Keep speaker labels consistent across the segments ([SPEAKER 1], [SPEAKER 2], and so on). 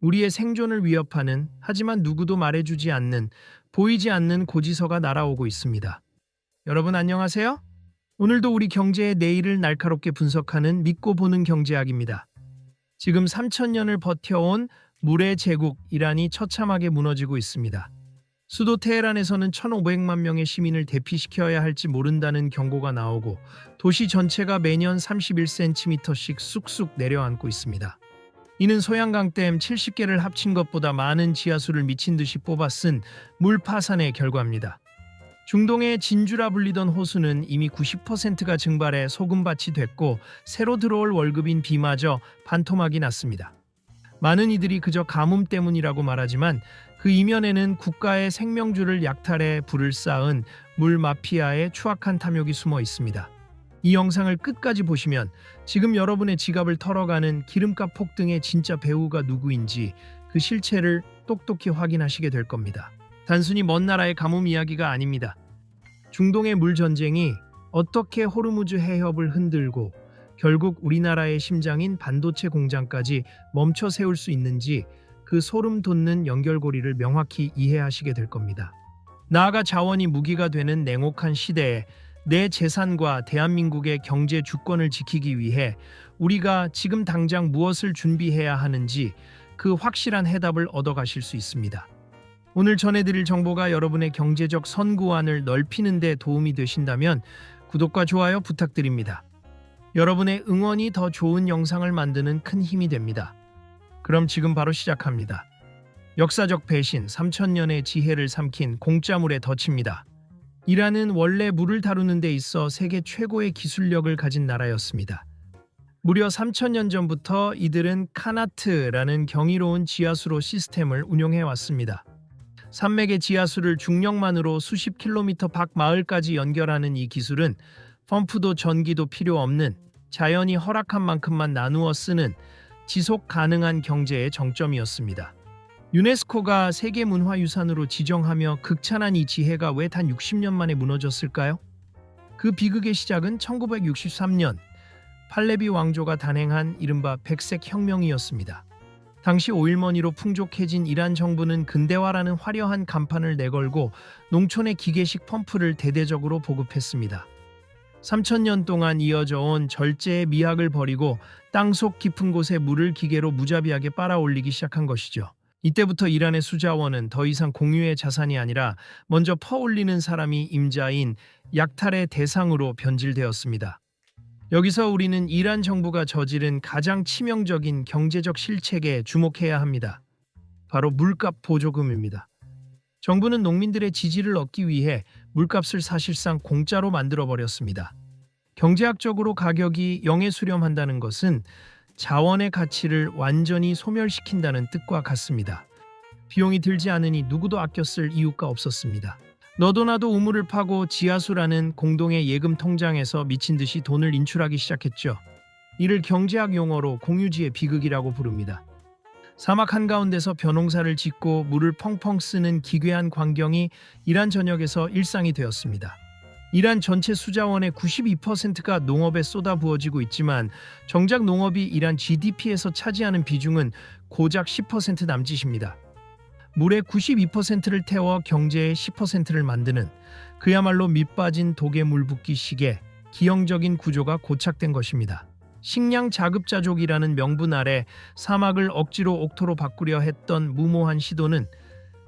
[SPEAKER 1] 우리의 생존을 위협하는, 하지만 누구도 말해주지 않는, 보이지 않는 고지서가 날아오고 있습니다. 여러분 안녕하세요? 오늘도 우리 경제의 내일을 날카롭게 분석하는 믿고 보는 경제학입니다. 지금 3천년을 버텨온 물의 제국 이란이 처참하게 무너지고 있습니다. 수도 테헤란에서는 1,500만 명의 시민을 대피시켜야 할지 모른다는 경고가 나오고 도시 전체가 매년 31cm씩 쑥쑥 내려앉고 있습니다. 이는 소양강댐 70개를 합친 것보다 많은 지하수를 미친 듯이 뽑아 쓴 물 파산의 결과입니다. 중동의 진주라 불리던 호수는 이미 90%가 증발해 소금밭이 됐고 새로 들어올 월급인 비마저 반토막이 났습니다. 많은 이들이 그저 가뭄 때문이라고 말하지만 그 이면에는 국가의 생명줄을 약탈해 불을 쌓은 물 마피아의 추악한 탐욕이 숨어 있습니다. 이 영상을 끝까지 보시면 지금 여러분의 지갑을 털어가는 기름값 폭등의 진짜 배후가 누구인지 그 실체를 똑똑히 확인하시게 될 겁니다. 단순히 먼 나라의 가뭄 이야기가 아닙니다. 중동의 물 전쟁이 어떻게 호르무즈 해협을 흔들고 결국 우리나라의 심장인 반도체 공장까지 멈춰 세울 수 있는지 그 소름 돋는 연결고리를 명확히 이해하시게 될 겁니다. 나아가 자원이 무기가 되는 냉혹한 시대에 내 재산과 대한민국의 경제 주권을 지키기 위해 우리가 지금 당장 무엇을 준비해야 하는지 그 확실한 해답을 얻어가실 수 있습니다. 오늘 전해드릴 정보가 여러분의 경제적 선구안을 넓히는 데 도움이 되신다면 구독과 좋아요 부탁드립니다. 여러분의 응원이 더 좋은 영상을 만드는 큰 힘이 됩니다. 그럼 지금 바로 시작합니다. 역사적 배신, 3천년의 지혜를 삼킨 공짜물의 덫입니다. 이란은 원래 물을 다루는 데 있어 세계 최고의 기술력을 가진 나라였습니다. 무려 3천년 전부터 이들은 카나트라는 경이로운 지하수로 시스템을 운용해 왔습니다. 산맥의 지하수를 중력만으로 수십 킬로미터 밖 마을까지 연결하는 이 기술은 펌프도 전기도 필요 없는 자연이 허락한 만큼만 나누어 쓰는 지속 가능한 경제의 정점이었습니다. 유네스코가 세계문화유산으로 지정하며 극찬한 이 지혜가 왜 단 60년 만에 무너졌을까요? 그 비극의 시작은 1963년 팔레비 왕조가 단행한 이른바 백색 혁명이었습니다. 당시 오일머니로 풍족해진 이란 정부는 근대화라는 화려한 간판을 내걸고 농촌의 기계식 펌프를 대대적으로 보급했습니다. 3천년 동안 이어져 온 절제의 미학을 버리고 땅속 깊은 곳에 물을 기계로 무자비하게 빨아올리기 시작한 것이죠. 이때부터 이란의 수자원은 더 이상 공유의 자산이 아니라 먼저 퍼올리는 사람이 임자인 약탈의 대상으로 변질되었습니다. 여기서 우리는 이란 정부가 저지른 가장 치명적인 경제적 실책에 주목해야 합니다. 바로 물값 보조금입니다. 정부는 농민들의 지지를 얻기 위해 물값을 사실상 공짜로 만들어버렸습니다. 경제학적으로 가격이 0에 수렴한다는 것은 자원의 가치를 완전히 소멸시킨다는 뜻과 같습니다. 비용이 들지 않으니 누구도 아껴 쓸 이유가 없었습니다. 너도 나도 우물을 파고 지하수라는 공동의 예금 통장에서 미친 듯이 돈을 인출하기 시작했죠. 이를 경제학 용어로 공유지의 비극이라고 부릅니다. 사막 한가운데서 벼농사를 짓고 물을 펑펑 쓰는 기괴한 광경이 이란 전역에서 일상이 되었습니다. 이란 전체 수자원의 92%가 농업에 쏟아부어지고 있지만 정작 농업이 이란 GDP에서 차지하는 비중은 고작 10% 남짓입니다. 물의 92%를 태워 경제의 10%를 만드는 그야말로 밑빠진 독에 물 붓기 식의 기형적인 구조가 고착된 것입니다. 식량 자급자족이라는 명분 아래 사막을 억지로 옥토로 바꾸려 했던 무모한 시도는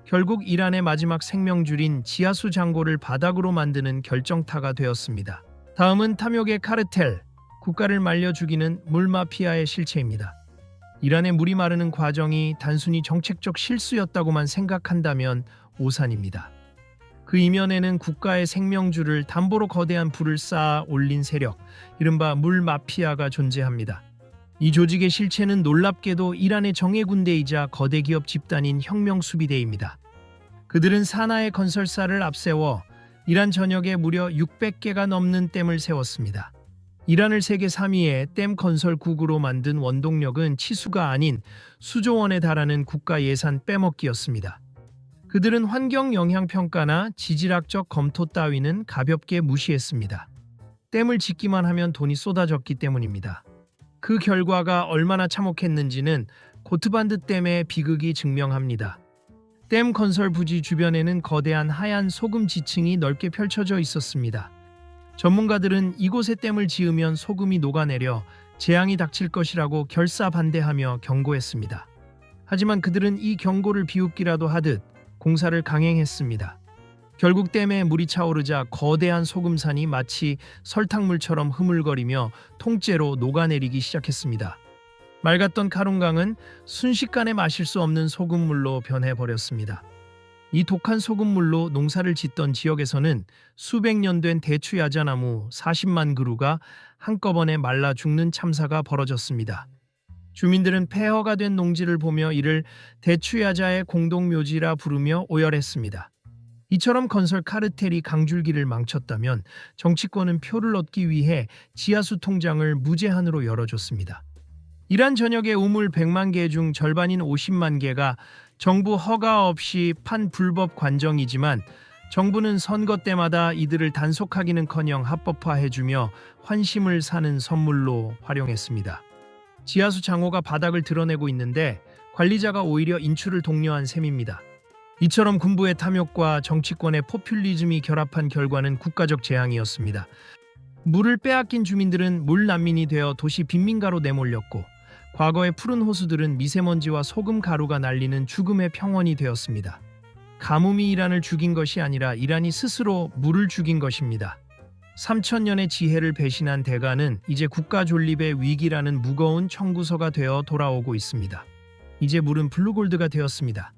[SPEAKER 1] 결국 이란의 마지막 생명줄인 지하수 장고를 바닥으로 만드는 결정타가 되었습니다. 다음은 탐욕의 카르텔, 국가를 말려 죽이는 물마피아의 실체입니다. 이란의 물이 마르는 과정이 단순히 정책적 실수였다고만 생각한다면 오산입니다. 그 이면에는 국가의 생명줄을 담보로 거대한 불을 쌓아 올린 세력, 이른바 물마피아가 존재합니다. 이 조직의 실체는 놀랍게도 이란의 정예군대이자 거대 기업 집단인 혁명수비대입니다. 그들은 산하의 건설사를 앞세워 이란 전역에 무려 600개가 넘는 댐을 세웠습니다. 이란을 세계 3위의 댐 건설국으로 만든 원동력은 치수가 아닌 수조 원에 달하는 국가 예산 빼먹기였습니다. 그들은 환경 영향 평가나 지질학적 검토 따위는 가볍게 무시했습니다. 댐을 짓기만 하면 돈이 쏟아졌기 때문입니다. 그 결과가 얼마나 참혹했는지는 고트반드 댐의 비극이 증명합니다. 댐 건설 부지 주변에는 거대한 하얀 소금 지층이 넓게 펼쳐져 있었습니다. 전문가들은 이곳에 댐을 지으면 소금이 녹아내려 재앙이 닥칠 것이라고 결사반대하며 경고했습니다. 하지만 그들은 이 경고를 비웃기라도 하듯 공사를 강행했습니다. 결국 댐에 물이 차오르자 거대한 소금산이 마치 설탕물처럼 흐물거리며 통째로 녹아내리기 시작했습니다. 맑았던 카룬강은 순식간에 마실 수 없는 소금물로 변해버렸습니다. 이 독한 소금물로 농사를 짓던 지역에서는 수백 년 된 대추야자나무 40만 그루가 한꺼번에 말라 죽는 참사가 벌어졌습니다. 주민들은 폐허가 된 농지를 보며 이를 대추야자의 공동묘지라 부르며 오열했습니다. 이처럼 건설 카르텔이 강줄기를 망쳤다면 정치권은 표를 얻기 위해 지하수 통장을 무제한으로 열어줬습니다. 이란 전역의 우물 100만 개 중 절반인 50만 개가 정부 허가 없이 판 불법 관정이지만 정부는 선거 때마다 이들을 단속하기는커녕 합법화해주며 환심을 사는 선물로 활용했습니다. 지하수 장호가 바닥을 드러내고 있는데 관리자가 오히려 인출을 독려한 셈입니다. 이처럼 군부의 탐욕과 정치권의 포퓰리즘이 결합한 결과는 국가적 재앙이었습니다. 물을 빼앗긴 주민들은 물 난민이 되어 도시 빈민가로 내몰렸고 과거의 푸른 호수들은 미세먼지와 소금 가루가 날리는 죽음의 평원이 되었습니다. 가뭄이 이란을 죽인 것이 아니라 이란이 스스로 물을 죽인 것입니다. 3000년의 지혜를 배신한 대가는 이제 국가 존립의 위기라는 무거운 청구서가 되어 돌아오고 있습니다. 이제 물은 블루골드가 되었습니다.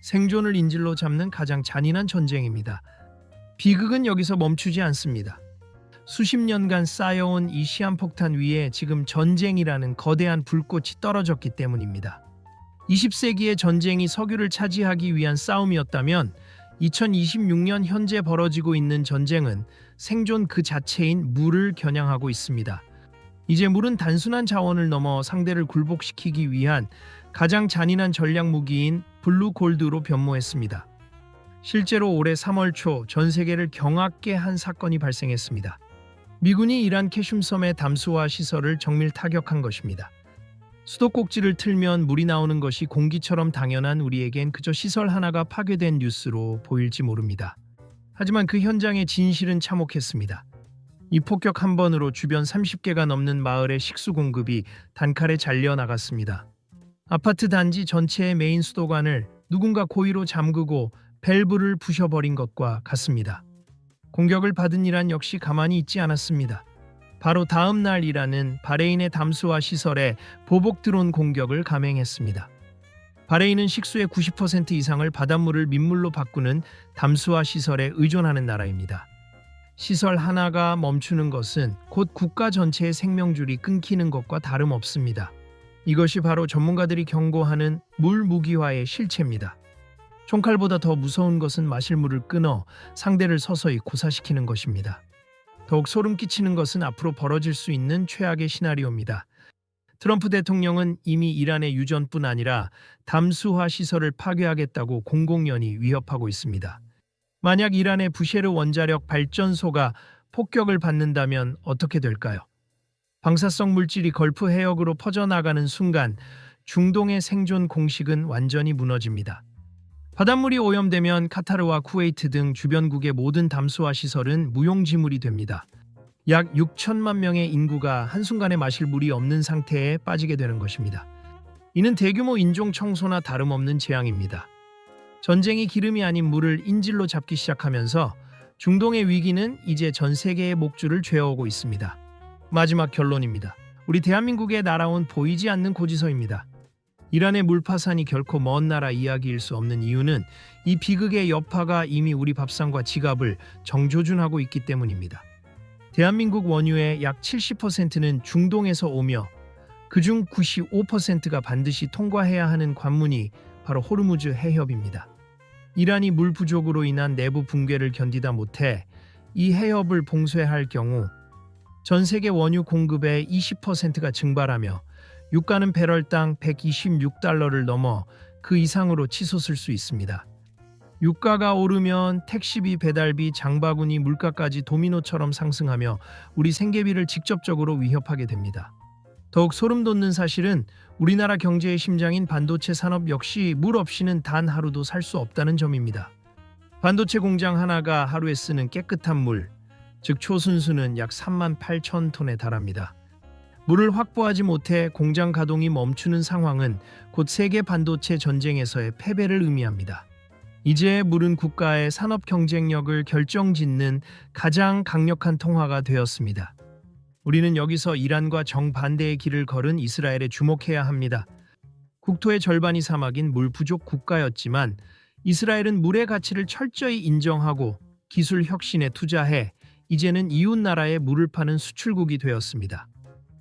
[SPEAKER 1] 생존을 인질로 잡는 가장 잔인한 전쟁입니다. 비극은 여기서 멈추지 않습니다. 수십 년간 쌓여온 이 시한폭탄 위에 지금 전쟁이라는 거대한 불꽃이 떨어졌기 때문입니다. 20세기의 전쟁이 석유를 차지하기 위한 싸움이었다면 2026년 현재 벌어지고 있는 전쟁은 생존 그 자체인 물을 겨냥하고 있습니다. 이제 물은 단순한 자원을 넘어 상대를 굴복시키기 위한 가장 잔인한 전략 무기인 블루골드로 변모했습니다. 실제로 올해 3월 초 전 세계를 경악게 한 사건이 발생했습니다. 미군이 이란 캐슘섬의 담수화 시설을 정밀 타격한 것입니다. 수도꼭지를 틀면 물이 나오는 것이 공기처럼 당연한 우리에겐 그저 시설 하나가 파괴된 뉴스로 보일지 모릅니다. 하지만 그 현장의 진실은 참혹했습니다. 이 폭격 한 번으로 주변 30개가 넘는 마을의 식수 공급이 단칼에 잘려나갔습니다. 아파트 단지 전체의 메인 수도관을 누군가 고의로 잠그고 밸브를 부셔버린 것과 같습니다. 공격을 받은 이란 역시 가만히 있지 않았습니다. 바로 다음 날 이란은 바레인의 담수화 시설에 보복 드론 공격을 감행했습니다. 바레인은 식수의 90% 이상을 바닷물을 민물로 바꾸는 담수화 시설에 의존하는 나라입니다. 시설 하나가 멈추는 것은 곧 국가 전체의 생명줄이 끊기는 것과 다름없습니다. 이것이 바로 전문가들이 경고하는 물 무기화의 실체입니다. 총칼보다 더 무서운 것은 마실 물을 끊어 상대를 서서히 고사시키는 것입니다. 더욱 소름 끼치는 것은 앞으로 벌어질 수 있는 최악의 시나리오입니다. 트럼프 대통령은 이미 이란의 유전뿐 아니라 담수화 시설을 파괴하겠다고 공공연히 위협하고 있습니다. 만약 이란의 부셰르 원자력 발전소가 폭격을 받는다면 어떻게 될까요? 방사성 물질이 걸프 해역으로 퍼져나가는 순간 중동의 생존 공식은 완전히 무너집니다. 바닷물이 오염되면 카타르와 쿠웨이트 등 주변국의 모든 담수화 시설은 무용지물이 됩니다. 약 6천만 명의 인구가 한순간에 마실 물이 없는 상태에 빠지게 되는 것입니다. 이는 대규모 인종 청소나 다름없는 재앙입니다. 전쟁이 기름이 아닌 물을 인질로 잡기 시작하면서 중동의 위기는 이제 전 세계의 목줄을 죄어오고 있습니다. 마지막 결론입니다. 우리 대한민국에 날아온 보이지 않는 고지서입니다. 이란의 물파산이 결코 먼 나라 이야기일 수 없는 이유는 이 비극의 여파가 이미 우리 밥상과 지갑을 정조준하고 있기 때문입니다. 대한민국 원유의 약 70%는 중동에서 오며 그중 95%가 반드시 통과해야 하는 관문이 바로 호르무즈 해협입니다. 이란이 물 부족으로 인한 내부 붕괴를 견디다 못해 이 해협을 봉쇄할 경우 전 세계 원유 공급의 20%가 증발하며 유가는 배럴당 126달러를 넘어 그 이상으로 치솟을 수 있습니다. 유가가 오르면 택시비, 배달비, 장바구니, 물가까지 도미노처럼 상승하며 우리 생계비를 직접적으로 위협하게 됩니다. 더욱 소름 돋는 사실은 우리나라 경제의 심장인 반도체 산업 역시 물 없이는 단 하루도 살 수 없다는 점입니다. 반도체 공장 하나가 하루에 쓰는 깨끗한 물, 즉 초순수는 약 3만 8천 톤에 달합니다. 물을 확보하지 못해 공장 가동이 멈추는 상황은 곧 세계 반도체 전쟁에서의 패배를 의미합니다. 이제 물은 국가의 산업 경쟁력을 결정짓는 가장 강력한 통화가 되었습니다. 우리는 여기서 이란과 정반대의 길을 걸은 이스라엘에 주목해야 합니다. 국토의 절반이 사막인 물 부족 국가였지만 이스라엘은 물의 가치를 철저히 인정하고 기술 혁신에 투자해 이제는 이웃 나라에 물을 파는 수출국이 되었습니다.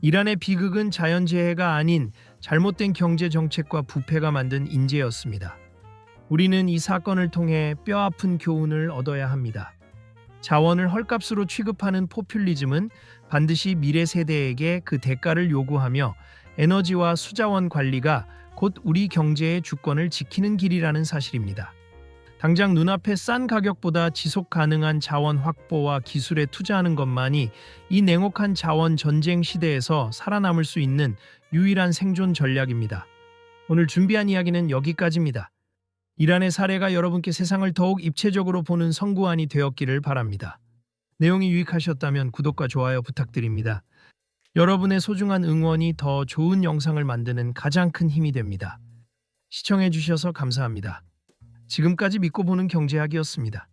[SPEAKER 1] 이란의 비극은 자연재해가 아닌 잘못된 경제 정책과 부패가 만든 인재였습니다. 우리는 이 사건을 통해 뼈아픈 교훈을 얻어야 합니다. 자원을 헐값으로 취급하는 포퓰리즘은 반드시 미래 세대에게 그 대가를 요구하며 에너지와 수자원 관리가 곧 우리 경제의 주권을 지키는 길이라는 사실입니다. 당장 눈앞에 싼 가격보다 지속 가능한 자원 확보와 기술에 투자하는 것만이 이 냉혹한 자원 전쟁 시대에서 살아남을 수 있는 유일한 생존 전략입니다. 오늘 준비한 이야기는 여기까지입니다. 이란의 사례가 여러분께 세상을 더욱 입체적으로 보는 선구안이 되었기를 바랍니다. 내용이 유익하셨다면 구독과 좋아요 부탁드립니다. 여러분의 소중한 응원이 더 좋은 영상을 만드는 가장 큰 힘이 됩니다. 시청해 주셔서 감사합니다. 지금까지 믿고 보는 경제학이었습니다.